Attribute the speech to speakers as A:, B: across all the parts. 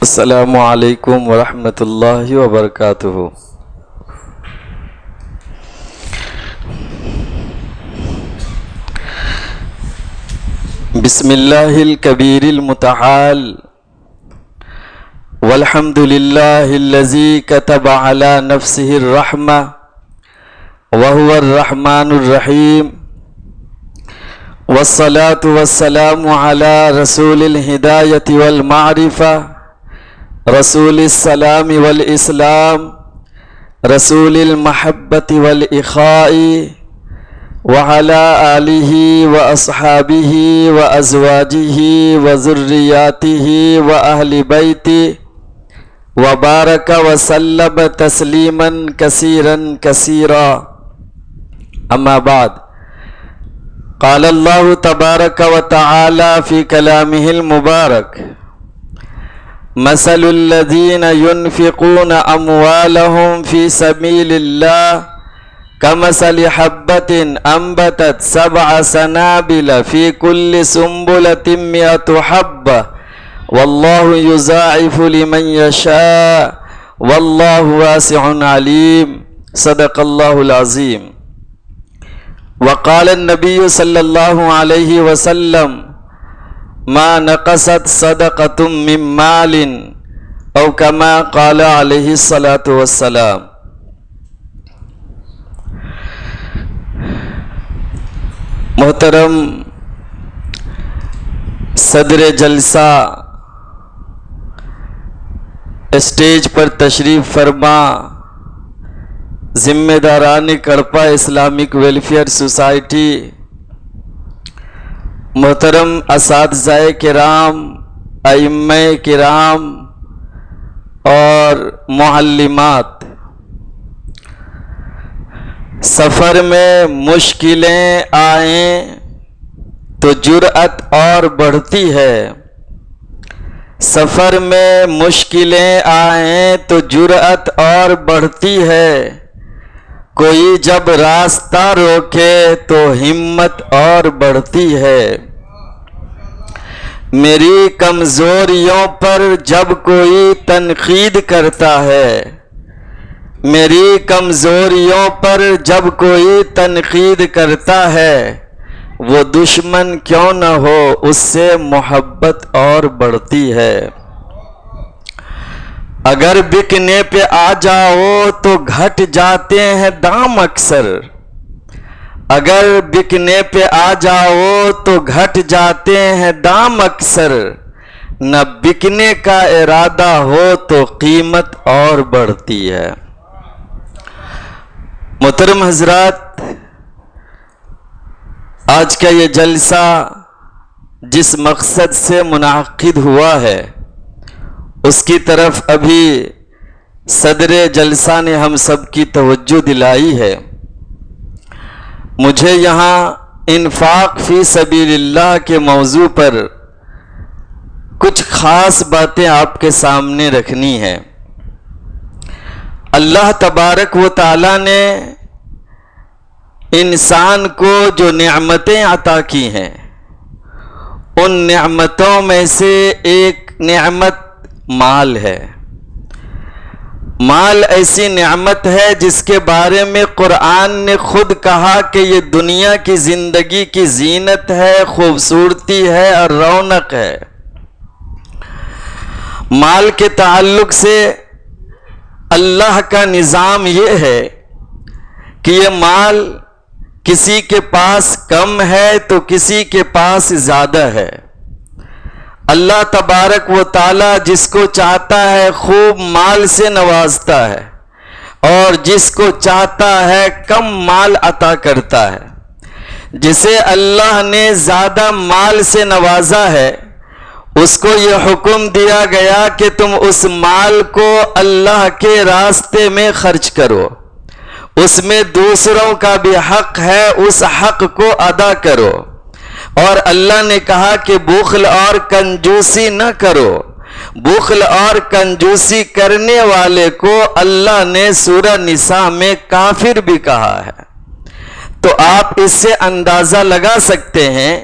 A: السلام علیکم ورحمۃ اللہ وبرکاتہ۔ بسم اللہ الکبیر المتعال والحمد للہ الذی کتب علی نفسہ الرحمہ وهو الرحمن الرحیم، والصلاة والسلام علی رسول الہدایۃ والمعرفہ، رسول السلام والاسلام، رسول المحبت والاخاء، وعلى آلہ واصحابہ وازواجہ وذریاتہ واہل بیتہ، وبارک وسلم تسلیما کثیرا کثیرا۔ اما بعد، قال اللہ تبارک وتعالی فی کلامہ المبارک: مثل الذین ينفقون اموالهم فی سبیل اللہ کمثل حبۃ انبتت سبع سنابل فی کل سنبلۃ مئۃ حبۃ واللہ یضاعف لمن یشاء واللہ واسع علیم۔ صدق اللہ العظیم۔ وقال النبی صلی اللہ علیہ وسلم: ما نقصت صدقۃ من مال او کما قال علیہ الصلاۃ والسلام۔ محترم صدر جلسہ، اسٹیج پر تشریف فرما ذمہ داران کڑپا اسلامک ویلفیئر سوسائٹی، محترم اساتذہ کرام، ائمہ کرام اور معلمات، سفر میں مشکلیں آئیں تو جرأت اور بڑھتی ہے، سفر میں مشکلیں آئیں تو جرأت اور بڑھتی ہے، کوئی جب راستہ روکے تو ہمت اور بڑھتی ہے، میری کمزوریوں پر جب کوئی تنقید کرتا ہے، میری کمزوریوں پر جب کوئی تنقید کرتا ہے، وہ دشمن کیوں نہ ہو اس سے محبت اور بڑھتی ہے، اگر بکنے پہ آ جاؤ تو گھٹ جاتے ہیں دام اکثر، اگر بکنے پہ آ جاؤ تو گھٹ جاتے ہیں دام اکثر، نہ بکنے کا ارادہ ہو تو قیمت اور بڑھتی ہے۔ محترم حضرات، آج کا یہ جلسہ جس مقصد سے منعقد ہوا ہے اس کی طرف ابھی صدر جلسہ نے ہم سب کی توجہ دلائی ہے۔ مجھے یہاں انفاق فی سبیل اللہ کے موضوع پر کچھ خاص باتیں آپ کے سامنے رکھنی ہیں۔ اللہ تبارک و تعالی نے انسان کو جو نعمتیں عطا کی ہیں، ان نعمتوں میں سے ایک نعمت مال ہے۔ مال ایسی نعمت ہے جس کے بارے میں قرآن نے خود کہا کہ یہ دنیا کی زندگی کی زینت ہے، خوبصورتی ہے اور رونق ہے۔ مال کے تعلق سے اللہ کا نظام یہ ہے کہ یہ مال کسی کے پاس کم ہے تو کسی کے پاس زیادہ ہے۔ اللہ تبارک و تعالی جس کو چاہتا ہے خوب مال سے نوازتا ہے اور جس کو چاہتا ہے کم مال عطا کرتا ہے۔ جسے اللہ نے زیادہ مال سے نوازا ہے اس کو یہ حکم دیا گیا کہ تم اس مال کو اللہ کے راستے میں خرچ کرو، اس میں دوسروں کا بھی حق ہے، اس حق کو ادا کرو۔ اور اللہ نے کہا کہ بخل اور کنجوسی نہ کرو، بخل اور کنجوسی کرنے والے کو اللہ نے سورہ نساء میں کافر بھی کہا ہے۔ تو آپ اس سے اندازہ لگا سکتے ہیں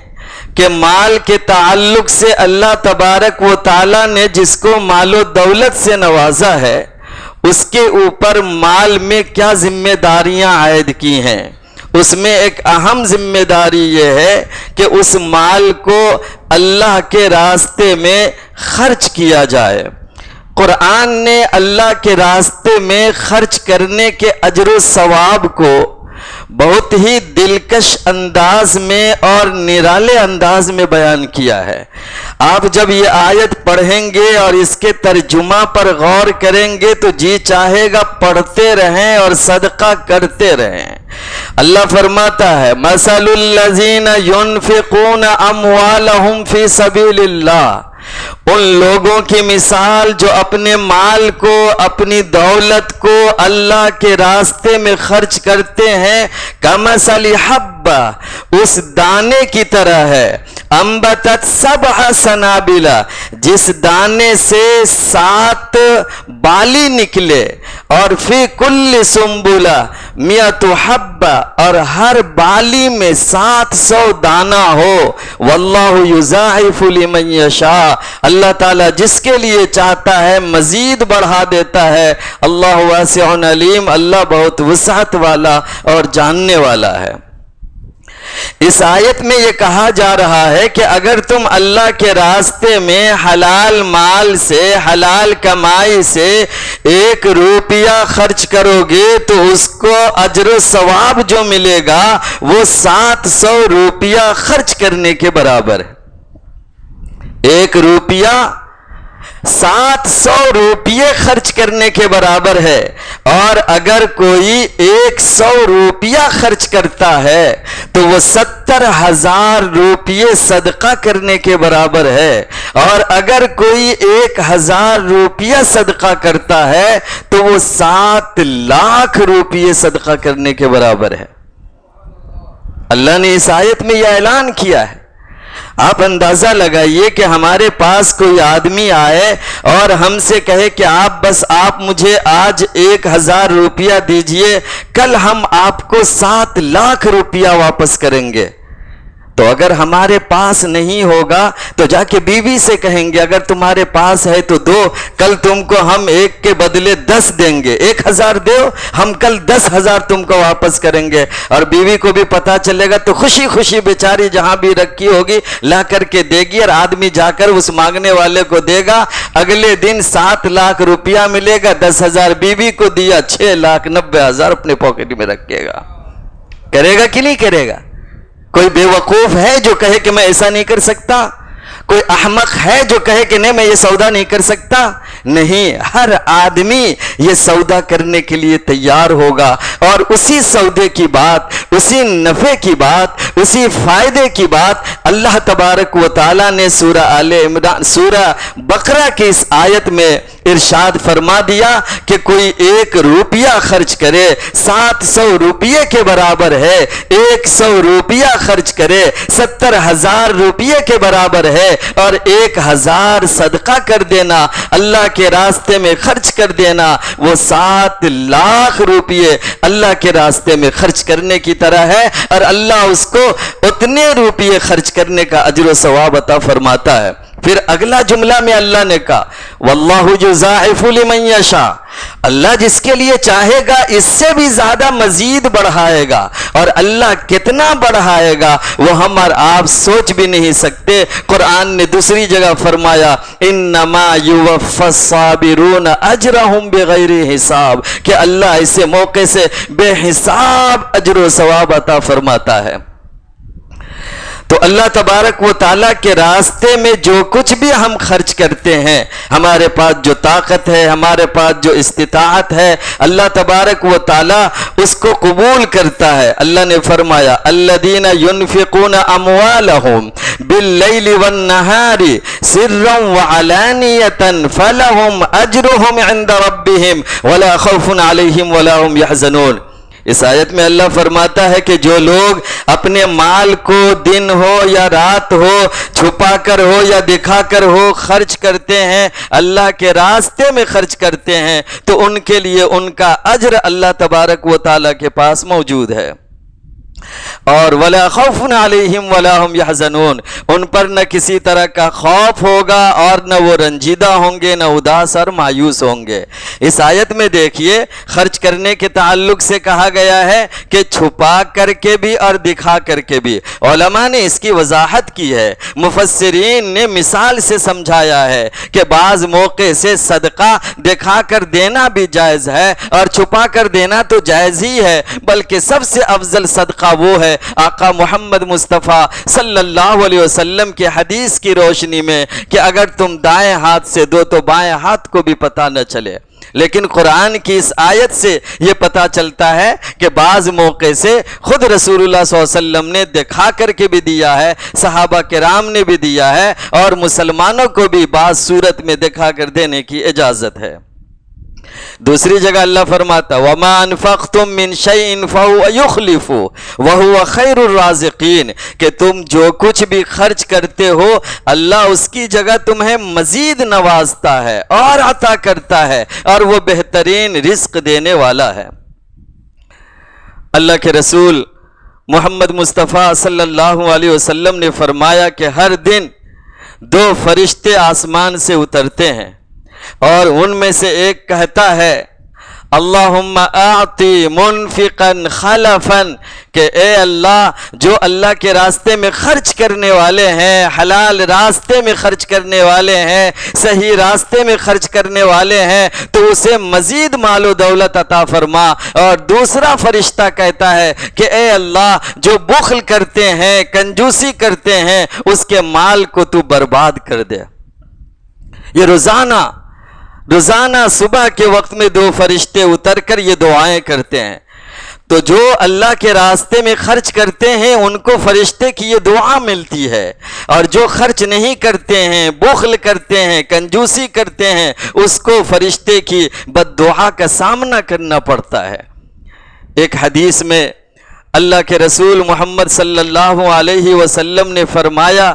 A: کہ مال کے تعلق سے اللہ تبارک و تعالیٰ نے جس کو مال و دولت سے نوازا ہے اس کے اوپر مال میں کیا ذمہ داریاں عائد کی ہیں۔ اس میں ایک اہم ذمہ داری یہ ہے کہ اس مال کو اللہ کے راستے میں خرچ کیا جائے۔ قرآن نے اللہ کے راستے میں خرچ کرنے کے اجر و ثواب کو بہت ہی دلکش انداز میں اور نرالے انداز میں بیان کیا ہے۔ آپ جب یہ آیت پڑھیں گے اور اس کے ترجمہ پر غور کریں گے تو جی چاہے گا پڑھتے رہیں اور صدقہ کرتے رہیں۔ اللہ فرماتا ہے مثل الذین ينفقون اموالهم فی سبیل اللہ، ان لوگوں کی مثال جو اپنے مال کو، اپنی دولت کو اللہ کے راستے میں خرچ کرتے ہیں، کمثل حبہ، اس دانے کی طرح ہے، انبتت 7 سنابل، جس دانے سے 7 بالی نکلے، اور فی کل سنبلہ 100 حبہ، اور ہر بالی میں 700 دانہ ہو، واللہ یضاعف لمن یشاء، اللہ تعالیٰ جس کے لیے چاہتا ہے مزید بڑھا دیتا ہے۔ اللہ واسع علیم، اللہ بہت وسعت والا اور جاننے والا ہے۔ اس آیت میں یہ کہا جا رہا ہے کہ اگر تم اللہ کے راستے میں حلال مال سے، حلال کمائی سے 1 روپیہ خرچ کرو گے تو اس کو اجر و ثواب جو ملے گا وہ 700 روپیہ خرچ کرنے کے برابر ہے۔ 1 روپیہ 700 روپیے خرچ کرنے کے برابر ہے، اور اگر کوئی 100 روپیہ خرچ کرتا ہے تو وہ 70,000 روپیے صدقہ کرنے کے برابر ہے، اور اگر کوئی 1,000 روپیہ صدقہ کرتا ہے تو وہ 7 لاکھ روپیے صدقہ کرنے کے برابر ہے۔ اللہ نے اس آیت میں یہ اعلان کیا ہے۔ آپ اندازہ لگائیے کہ ہمارے پاس کوئی آدمی آئے اور ہم سے کہے کہ آپ مجھے آج 1,000 روپیہ دیجئے، کل ہم آپ کو 7 لاکھ روپیہ واپس کریں گے۔ تو اگر ہمارے پاس نہیں ہوگا تو جا کے بیوی سے کہیں گے اگر تمہارے پاس ہے تو دو، کل تم کو ہم 1 کے بدلے 10 دیں گے، 1,000 دو، ہم کل 10,000 تم کو واپس کریں گے۔ اور بیوی کو بھی پتا چلے گا تو خوشی خوشی بیچاری جہاں بھی رکھی ہوگی لا کر کے دے گی، اور آدمی جا کر اس مانگنے والے کو دے گا، اگلے دن 7 لاکھ روپیہ ملے گا، 10,000 بیوی کو دیا، 6,90,000 اپنے پاکٹ میں رکھے گا۔ کرے گا کہ نہیں کرے گا؟ کوئی بے وقوف ہے جو کہے کہ میں ایسا نہیں کر سکتا؟ کوئی احمق ہے جو کہے کہ نہیں میں یہ سودا نہیں کر سکتا؟ نہیں، ہر آدمی یہ سودا کرنے کے لیے تیار ہوگا، اور اسی سودے کی بات، اسی نفع کی بات، اسی فائدے کی بات اللہ تبارک و تعالیٰ نے سورہ بقرہ کی اس آیت میں ارشاد فرما دیا کہ کوئی 1 روپیہ خرچ کرے 700 روپیے کے برابر ہے، 100 روپیہ خرچ کرے 70,000 روپیے کے برابر ہے، اور 1,000 صدقہ کر دینا، اللہ کے راستے میں خرچ کر دینا، وہ 7 لاکھ روپیے اللہ کے راستے میں خرچ کرنے کی طرح ہے، اور اللہ اس کو اتنے روپیے خرچ کرنے کا اجر و ثواب عطا فرماتا ہے۔ پھر اگلا جملہ میں اللہ نے کہا واللہ یضاعف لمن یشاء، اللہ جس کے لیے چاہے گا اس سے بھی زیادہ مزید بڑھائے گا، اور اللہ کتنا بڑھائے گا وہ ہم اور آپ سوچ بھی نہیں سکتے۔ قرآن نے دوسری جگہ فرمایا انما یوفی الصابرون اجرہم بغیر حساب، کہ اللہ اسے موقع سے بے حساب اجر و ثواب عطا فرماتا ہے۔ تو اللہ تبارک و تعالیٰ کے راستے میں جو کچھ بھی ہم خرچ کرتے ہیں، ہمارے پاس جو طاقت ہے، ہمارے پاس جو استطاعت ہے، اللہ تبارک و تعالیٰ اس کو قبول کرتا ہے۔ اللہ نے فرمایا الذین ينفقون اموالهم باللیل والنہار سرا وعلانیۃ فلهم اجرهم عند ربهم ولا خوف علیہم ولا هم يحزنون۔ اس آیت میں اللہ فرماتا ہے کہ جو لوگ اپنے مال کو دن ہو یا رات ہو، چھپا کر ہو یا دکھا کر ہو، خرچ کرتے ہیں، اللہ کے راستے میں خرچ کرتے ہیں، تو ان کے لیے ان کا اجر اللہ تبارک و تعالیٰ کے پاس موجود ہے۔ اور ولا خوف علیہم ولا هم یحزنون، ان پر نہ کسی طرح کا خوف ہوگا اور نہ وہ رنجیدہ ہوں گے، نہ اداس اور مایوس ہوں گے۔ اس آیت میں دیکھیے خرچ کرنے کے تعلق سے کہا گیا ہے کہ چھپا کر کے بھی اور دکھا کر کے بھی۔ علماء نے اس کی وضاحت کی ہے، مفسرین نے مثال سے سمجھایا ہے کہ بعض موقع سے صدقہ دکھا کر دینا بھی جائز ہے اور چھپا کر دینا تو جائز ہی ہے، بلکہ سب سے افضل صدقہ وہ ہے آقا محمد مصطفیٰ صلی اللہ علیہ وسلم کی حدیث کی روشنی میں کہ اگر تم دائیں ہاتھ سے دو تو بائیں ہاتھ کو بھی پتہ نہ چلے۔ لیکن قرآن کی اس آیت سے یہ پتہ چلتا ہے کہ بعض موقع سے خود رسول اللہ صلی اللہ علیہ وسلم نے دکھا کر کے بھی دیا ہے، صحابہ کرام نے بھی دیا ہے، اور مسلمانوں کو بھی بعض صورت میں دکھا کر دینے کی اجازت ہے۔ دوسری جگہ اللہ فرماتا وَمَا أَنفَقْتُم مِّن شَيْءٍ فَهُوَ يُخْلِفُهُ وَهُوَ خَيْرُ الرَّازِقِينَ، کہ تم جو کچھ بھی خرچ کرتے ہو اللہ اس کی جگہ تمہیں مزید نوازتا ہے اور عطا کرتا ہے، اور وہ بہترین رزق دینے والا ہے۔ اللہ کے رسول محمد مصطفیٰ صلی اللہ علیہ وسلم نے فرمایا کہ ہر دن 2 فرشتے آسمان سے اترتے ہیں، اور ان میں سے ایک کہتا ہے اللہم اعطی منفقا خلفا، کہ اے اللہ جو اللہ کے راستے میں خرچ کرنے والے ہیں، حلال راستے میں خرچ کرنے والے ہیں، صحیح راستے میں خرچ کرنے والے ہیں، تو اسے مزید مال و دولت عطا فرما۔ اور دوسرا فرشتہ کہتا ہے کہ اے اللہ جو بخل کرتے ہیں، کنجوسی کرتے ہیں، اس کے مال کو تو برباد کر دے۔ یہ روزانہ صبح کے وقت میں 2 فرشتے اتر کر یہ دعائیں کرتے ہیں۔ تو جو اللہ کے راستے میں خرچ کرتے ہیں ان کو فرشتے کی یہ دعا ملتی ہے، اور جو خرچ نہیں کرتے ہیں، بخل کرتے ہیں، کنجوسی کرتے ہیں، اس کو فرشتے کی بد دعا کا سامنا کرنا پڑتا ہے۔ ایک حدیث میں اللہ کے رسول محمد صلی اللہ علیہ وسلم نے فرمایا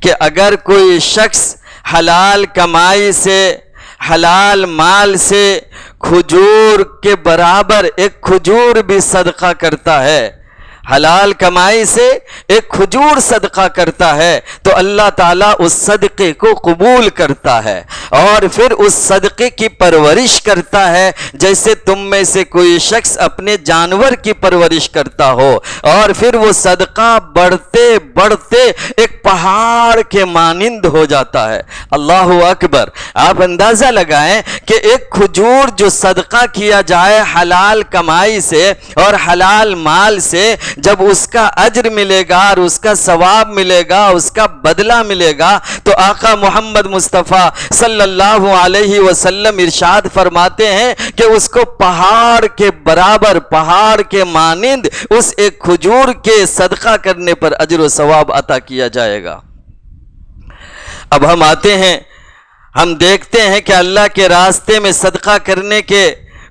A: کہ اگر کوئی شخص حلال کمائی سے، حلال مال سے کھجور کے برابر ایک کھجور بھی صدقہ کرتا ہے، حلال کمائی سے ایک کھجور صدقہ کرتا ہے، تو اللہ تعالیٰ اس صدقے کو قبول کرتا ہے، اور پھر اس صدقے کی پرورش کرتا ہے جیسے تم میں سے کوئی شخص اپنے جانور کی پرورش کرتا ہو، اور پھر وہ صدقہ بڑھتے بڑھتے ایک پہاڑ کے مانند ہو جاتا ہے۔ اللہ اکبر! آپ اندازہ لگائیں کہ ایک کھجور جو صدقہ کیا جائے حلال کمائی سے اور حلال مال سے، جب اس کا اجر ملے گا اور اس کا ثواب ملے گا، اس کا بدلہ ملے گا، تو آقا محمد مصطفیٰ صلی اللہ علیہ وسلم ارشاد فرماتے ہیں کہ اس کو پہاڑ کے برابر، پہاڑ کے مانند اس ایک کھجور کے صدقہ کرنے پر اجر و ثواب عطا کیا جائے گا۔ اب ہم آتے ہیں، ہم دیکھتے ہیں کہ اللہ کے راستے میں صدقہ کرنے کے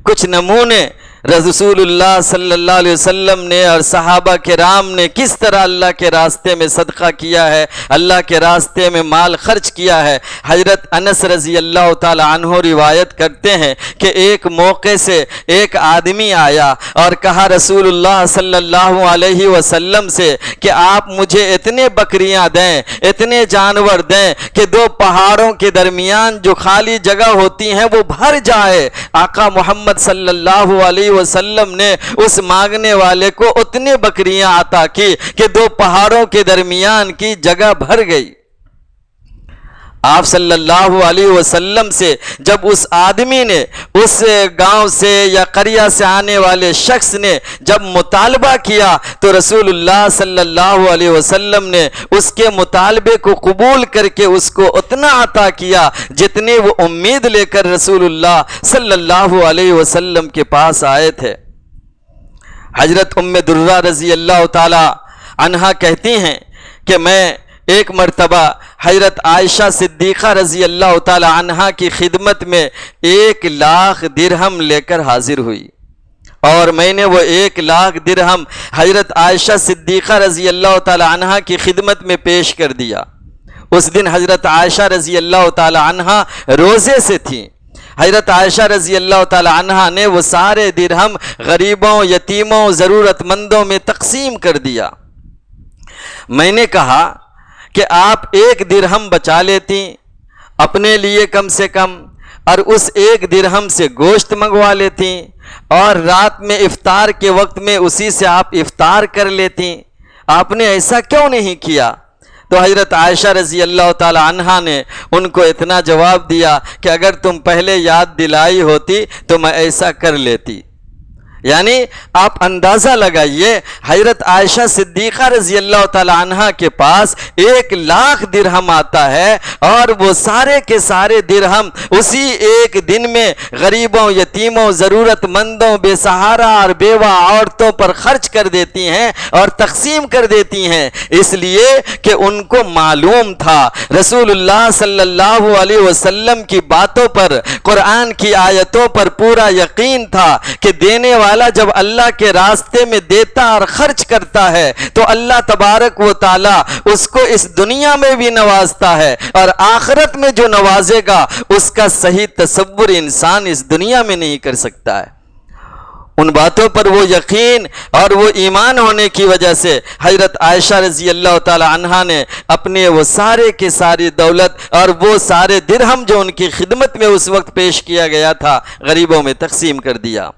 A: کچھ نمونے رسول اللہ صلی اللہ علیہ وسلم نے اور صحابہ کرام نے کس طرح اللہ کے راستے میں صدقہ کیا ہے، اللہ کے راستے میں مال خرچ کیا ہے۔ حضرت انس رضی اللہ تعالی عنہ روایت کرتے ہیں کہ ایک موقع سے ایک آدمی آیا اور کہا رسول اللہ صلی اللہ علیہ وسلم سے کہ آپ مجھے اتنے بکریاں دیں، اتنے جانور دیں کہ 2 پہاڑوں کے درمیان جو خالی جگہ ہوتی ہیں وہ بھر جائے۔ آقا محمد صلی اللہ علیہ وسلم نے اس مانگنے والے کو اتنے بکریاں عطا کی کہ 2 پہاڑوں کے درمیان کی جگہ بھر گئی۔ آپ صلی اللہ علیہ وسلم سے جب اس آدمی نے، اس گاؤں سے یا قریہ سے آنے والے شخص نے جب مطالبہ کیا تو رسول اللہ صلی اللہ علیہ وسلم نے اس کے مطالبے کو قبول کر کے اس کو اتنا عطا کیا جتنے وہ امید لے کر رسول اللہ صلی اللہ علیہ وسلم کے پاس آئے تھے۔ حضرت ام درہ رضی اللہ تعالی عنہا کہتی ہیں کہ میں ایک مرتبہ حضرت عائشہ صدیقہ رضی اللہ تعالی عنہا کی خدمت میں 1,00,000 درہم لے کر حاضر ہوئی، اور میں نے وہ 1,00,000 درہم حضرت عائشہ صدیقہ رضی اللہ تعالی عنہا کی خدمت میں پیش کر دیا۔ اس دن حضرت عائشہ رضی اللہ تعالی عنہا روزے سے تھیں، حضرت عائشہ رضی اللہ تعالی عنہا نے وہ سارے درہم غریبوں، یتیموں، ضرورت مندوں میں تقسیم کر دیا۔ میں نے کہا کہ آپ 1 درہم بچا لیتی اپنے لیے کم سے کم، اور اس 1 درہم سے گوشت منگوا لیتی، اور رات میں افطار کے وقت میں اسی سے آپ افطار کر لیتی، آپ نے ایسا کیوں نہیں کیا؟ تو حضرت عائشہ رضی اللہ تعالی عنہا نے ان کو اتنا جواب دیا کہ اگر تم پہلے یاد دلائی ہوتی تو میں ایسا کر لیتی۔ یعنی آپ اندازہ لگائیے، حضرت عائشہ صدیقہ رضی اللہ تعالی عنہا کے پاس 1,00,000 درہم آتا ہے، اور وہ سارے کے سارے درہم اسی 1 دن میں غریبوں، یتیموں، ضرورت مندوں، بے سہارا اور بیوہ عورتوں پر خرچ کر دیتی ہیں اور تقسیم کر دیتی ہیں، اس لیے کہ ان کو معلوم تھا، رسول اللہ صلی اللہ علیہ وسلم کی باتوں پر، قرآن کی آیتوں پر پورا یقین تھا کہ دینے والا جب اللہ کے راستے میں دیتا اور خرچ کرتا ہے تو اللہ تبارک و تعالی اس کو اس دنیا میں بھی نوازتا ہے، اور آخرت میں جو نوازے گا اس کا صحیح تصور انسان اس دنیا میں نہیں کر سکتا ہے۔ ان باتوں پر وہ یقین اور وہ ایمان ہونے کی وجہ سے حضرت عائشہ رضی اللہ تعالی عنہا نے اپنے وہ سارے کے ساری دولت اور وہ سارے درہم جو ان کی خدمت میں اس وقت پیش کیا گیا تھا غریبوں میں تقسیم کر دیا۔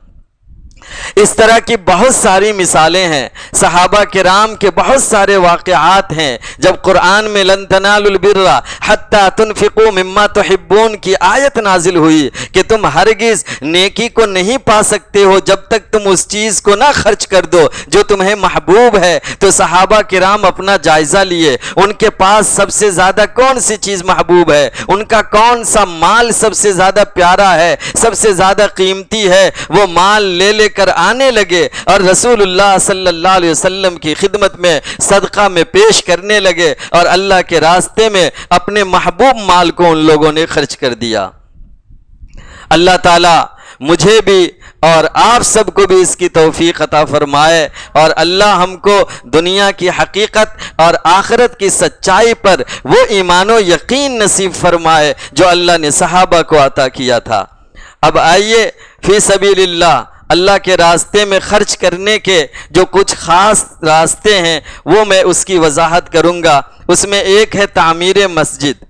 A: اس طرح کی بہت ساری مثالیں ہیں، صحابہ کرام کے بہت سارے واقعات ہیں۔ جب قرآن میں لن تنالوا البر حتی تنفقوا مما تحبون کی آیت نازل ہوئی کہ تم ہرگز نیکی کو نہیں پا سکتے ہو جب تک تم اس چیز کو نہ خرچ کر دو جو تمہیں محبوب ہے، تو صحابہ کرام اپنا جائزہ لیے، ان کے پاس سب سے زیادہ کون سی چیز محبوب ہے، ان کا کون سا مال سب سے زیادہ پیارا ہے، سب سے زیادہ قیمتی ہے، وہ مال لے کر آنے لگے اور رسول اللہ صلی اللہ علیہ وسلم کی خدمت میں صدقہ میں پیش کرنے لگے، اور اللہ کے راستے میں اپنے محبوب مال کو ان لوگوں نے خرچ کر دیا۔ اللہ تعالی مجھے بھی اور آپ سب کو بھی اس کی توفیق عطا فرمائے، اور اللہ ہم کو دنیا کی حقیقت اور آخرت کی سچائی پر وہ ایمان و یقین نصیب فرمائے جو اللہ نے صحابہ کو عطا کیا تھا۔ اب آئیے فی سبیل اللہ، اللہ کے راستے میں خرچ کرنے کے جو کچھ خاص راستے ہیں وہ میں اس کی وضاحت کروں گا۔ اس میں ایک ہے تعمیر مسجد۔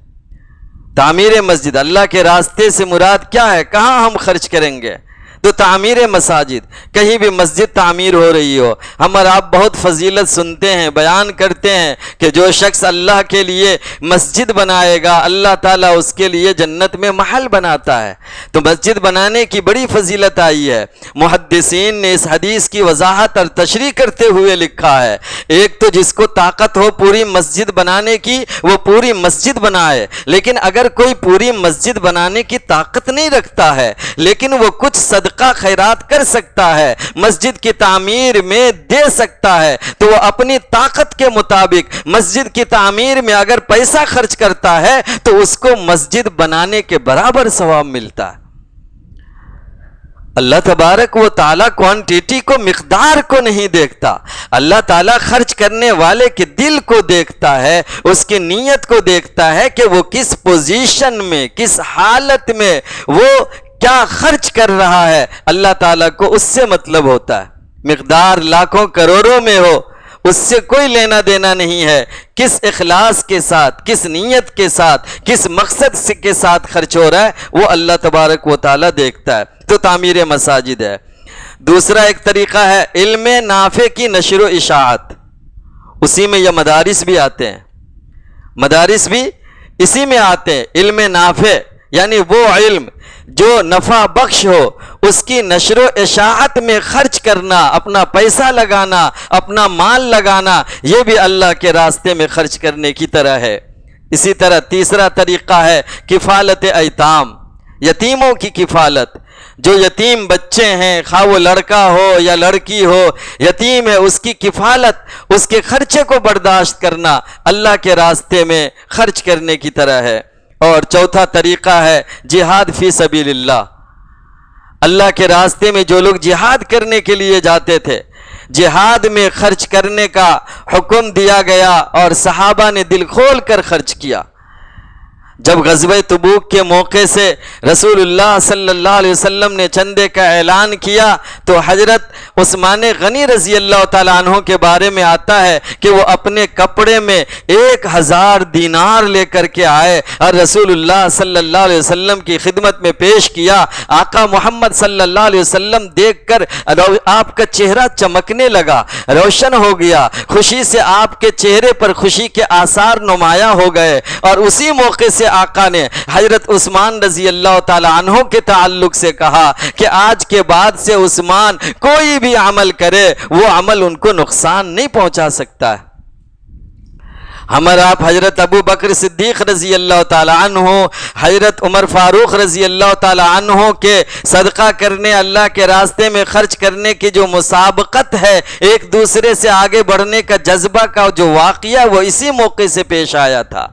A: تعمیر مسجد، اللہ کے راستے سے مراد کیا ہے؟ کہاں ہم خرچ کریں گے؟ تو تعمیر مساجد، کہیں بھی مسجد تعمیر ہو رہی ہو، ہم اور آپ بہت فضیلت سنتے ہیں، بیان کرتے ہیں کہ جو شخص اللہ کے لیے مسجد بنائے گا اللہ تعالیٰ اس کے لیے جنت میں محل بناتا ہے۔ تو مسجد بنانے کی بڑی فضیلت آئی ہے۔ محدثین نے اس حدیث کی وضاحت اور تشریح کرتے ہوئے لکھا ہے، ایک تو جس کو طاقت ہو پوری مسجد بنانے کی وہ پوری مسجد بنائے، لیکن اگر کوئی پوری مسجد بنانے کی طاقت نہیں رکھتا ہے لیکن وہ کچھ صدقہ خیرات کر سکتا ہے، مسجد کی تعمیر میں دے سکتا ہے، تو وہ اپنی طاقت کے مطابق مسجد کی تعمیر میں اگر پیسہ خرچ کرتا ہے تو اس کو مسجد بنانے کے برابر ثواب ملتا ہے۔ اللہ تبارک و تعالیٰ کوانٹیٹی کو، مقدار کو نہیں دیکھتا، اللہ تعالیٰ خرچ کرنے والے کے دل کو دیکھتا ہے، اس کی نیت کو دیکھتا ہے کہ وہ کس پوزیشن میں، کس حالت میں وہ کیا خرچ کر رہا ہے۔ اللہ تعالیٰ کو اس سے مطلب ہوتا ہے، مقدار لاکھوں کروڑوں میں ہو اس سے کوئی لینا دینا نہیں ہے، کس اخلاص کے ساتھ، کس نیت کے ساتھ، کس مقصد کے ساتھ خرچ ہو رہا ہے وہ اللہ تبارک و تعالیٰ دیکھتا ہے۔ تو تعمیر مساجد ہے۔ دوسرا ایک طریقہ ہے علم نافع کی نشر و اشاعت، اسی میں یہ مدارس بھی آتے ہیں، مدارس بھی اسی میں آتے ہیں۔ علم نافع یعنی وہ علم جو نفع بخش ہو، اس کی نشر و اشاعت میں خرچ کرنا، اپنا پیسہ لگانا، اپنا مال لگانا، یہ بھی اللہ کے راستے میں خرچ کرنے کی طرح ہے۔ اسی طرح تیسرا طریقہ ہے کفالت ایتام، یتیموں کی کفالت۔ جو یتیم بچے ہیں، خواہ وہ لڑکا ہو یا لڑکی ہو، یتیم ہے، اس کی کفالت، اس کے خرچے کو برداشت کرنا اللہ کے راستے میں خرچ کرنے کی طرح ہے۔ اور چوتھا طریقہ ہے جہاد فی سبیل اللہ، اللہ کے راستے میں جو لوگ جہاد کرنے کے لیے جاتے تھے، جہاد میں خرچ کرنے کا حکم دیا گیا اور صحابہ نے دل کھول کر خرچ کیا۔ جب غزوہ تبوک کے موقع سے رسول اللہ صلی اللہ علیہ وسلم نے چندے کا اعلان کیا تو حضرت عثمان غنی رضی اللہ تعالیٰ عنہ کے بارے میں آتا ہے کہ وہ اپنے کپڑے میں 1000 دینار لے کر کے آئے اور رسول اللہ صلی اللہ علیہ وسلم کی خدمت میں پیش کیا۔ آقا محمد صلی اللہ علیہ وسلم دیکھ کر آپ کا چہرہ چمکنے لگا، روشن ہو گیا، خوشی سے آپ کے چہرے پر خوشی کے آثار نمایاں ہو گئے، اور اسی موقع سے آقا نے حضرت عثمان رضی اللہ تعالی عنہ کے تعلق سے کہا کہ آج کے بعد سے عثمان کوئی بھی عمل کرے وہ عمل ان کو نقصان نہیں پہنچا سکتا ہے۔ ہمارا آپ حضرت ابو بکر صدیق رضی اللہ تعالی عنہ، حضرت عمر فاروق رضی اللہ تعالی عنہ کے صدقہ کرنے، اللہ کے راستے میں خرچ کرنے کی جو مسابقت ہے، ایک دوسرے سے آگے بڑھنے کا جذبہ کا جو واقعہ وہ اسی موقع سے پیش آیا تھا۔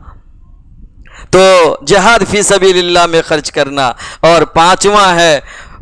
A: تو جہاد فی سبیل اللہ میں خرچ کرنا، اور 5واں ہے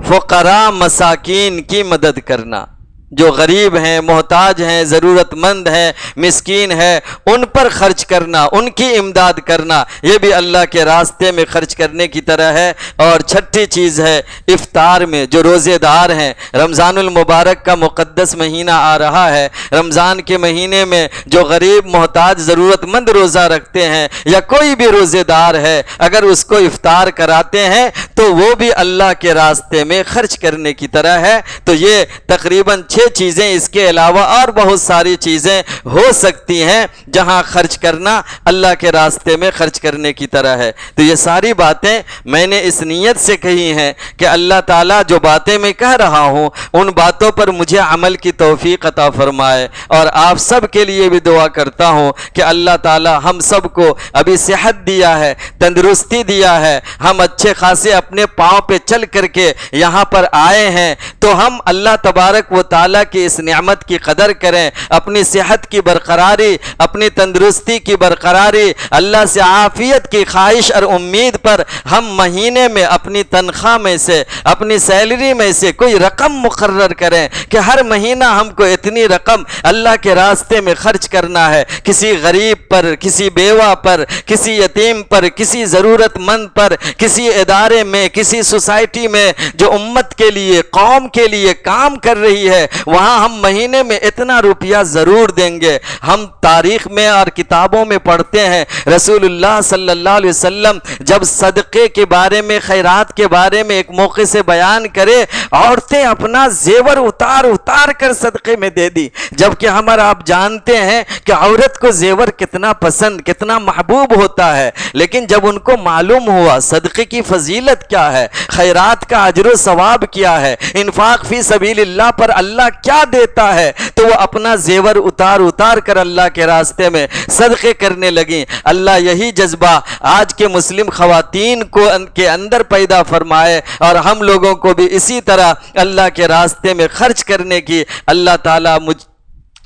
A: فقراء مساکین کی مدد کرنا، جو غریب ہیں، محتاج ہیں، ضرورت مند ہیں، مسکین ہیں، ان پر خرچ کرنا، ان کی امداد کرنا، یہ بھی اللہ کے راستے میں خرچ کرنے کی طرح ہے۔ اور 6ٹھی چیز ہے افطار میں، جو روزے دار ہیں، رمضان المبارک کا مقدس مہینہ آ رہا ہے، رمضان کے مہینے میں جو غریب، محتاج، ضرورت مند روزہ رکھتے ہیں یا کوئی بھی روزے دار ہے، اگر اس کو افطار کراتے ہیں تو وہ بھی اللہ کے راستے میں خرچ کرنے کی طرح ہے۔ تو یہ تقریباً 6 چیزیں، اس کے علاوہ اور بہت ساری چیزیں ہو سکتی ہیں جہاں خرچ کرنا اللہ کے راستے میں خرچ کرنے کی طرح ہے۔ تو یہ ساری باتیں میں نے اس نیت سے کہی ہیں کہ اللہ تعالیٰ جو باتیں میں کہہ رہا ہوں ان باتوں پر مجھے عمل کی توفیق عطا فرمائے، اور آپ سب کے لیے بھی دعا کرتا ہوں کہ اللہ تعالیٰ ہم سب کو ابھی صحت دیا ہے، تندرستی دیا ہے، ہم اچھے خاصے اپنے پاؤں پہ چل کر کے یہاں پر آئے ہیں، تو ہم اللہ تبارک و تعالیٰ کی اس نعمت کی قدر کریں، اپنی صحت کی برقراری، اپنی تندرستی کی برقراری، اللہ سے عافیت کی خواہش اور امید پر ہم مہینے میں اپنی تنخواہ میں سے، اپنی سیلری میں سے کوئی رقم مقرر کریں کہ ہر مہینہ ہم کو اتنی رقم اللہ کے راستے میں خرچ کرنا ہے، کسی غریب پر، کسی بیوہ پر، کسی یتیم پر، کسی ضرورت مند پر، کسی ادارے میں، کسی سوسائٹی میں جو امت کے لیے، قوم کے لیے کام کر رہی ہے، وہاں ہم مہینے میں اتنا روپیہ ضرور دیں گے۔ ہم تاریخ میں اور کتابوں میں پڑھتے ہیں رسول اللہ صلی اللہ علیہ وسلم جب صدقے کے بارے میں، خیرات کے بارے میں ایک موقع سے بیان کرے، عورتیں اپنا زیور اتار اتار کر صدقے میں دے دی، جبکہ ہمارا آپ جانتے ہیں کہ عورت کو زیور کتنا پسند، کتنا محبوب ہوتا ہے، لیکن جب ان کو معلوم ہوا صدقے کی فضیلت کیا ہے، خیرات کا اجر و ثواب کیا ہے، انفاق فی سبیل اللہ پر اللہ کیا دیتا ہے، تو وہ اپنا زیور اتار اتار کر اللہ کے راستے میں صدقے کرنے لگیں۔ اللہ یہی جذبہ آج کے مسلم خواتین کو کے اندر پیدا فرمائے، اور ہم لوگوں کو بھی اسی طرح اللہ کے راستے میں خرچ کرنے کی اللہ تعالیٰ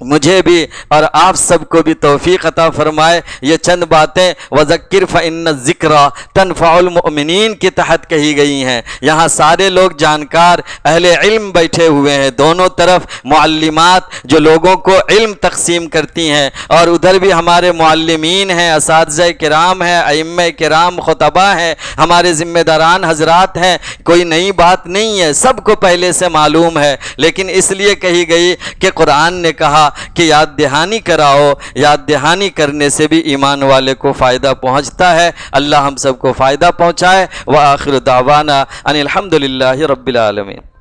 A: مجھے بھی اور آپ سب کو بھی توفیق عطا فرمائے۔ یہ چند باتیں وذکر فإن الذکریٰ تنفع المؤمنین کے تحت کہی گئی ہیں۔ یہاں سارے لوگ جانکار اہل علم بیٹھے ہوئے ہیں، دونوں طرف معلمات جو لوگوں کو علم تقسیم کرتی ہیں، اور ادھر بھی ہمارے معلمین ہیں، اساتذہ کرام ہیں، ائمہ کرام، خطبہ ہیں، ہمارے ذمہ داران حضرات ہیں۔ کوئی نئی بات نہیں ہے، سب کو پہلے سے معلوم ہے، لیکن اس لیے کہی گئی کہ قرآن نے کہا کہ یاد دہانی کراؤ، یاد دہانی کرنے سے بھی ایمان والے کو فائدہ پہنچتا ہے۔ اللہ ہم سب کو فائدہ پہنچائے۔ وآخر دعوانا ان الحمدللہ رب العالمین۔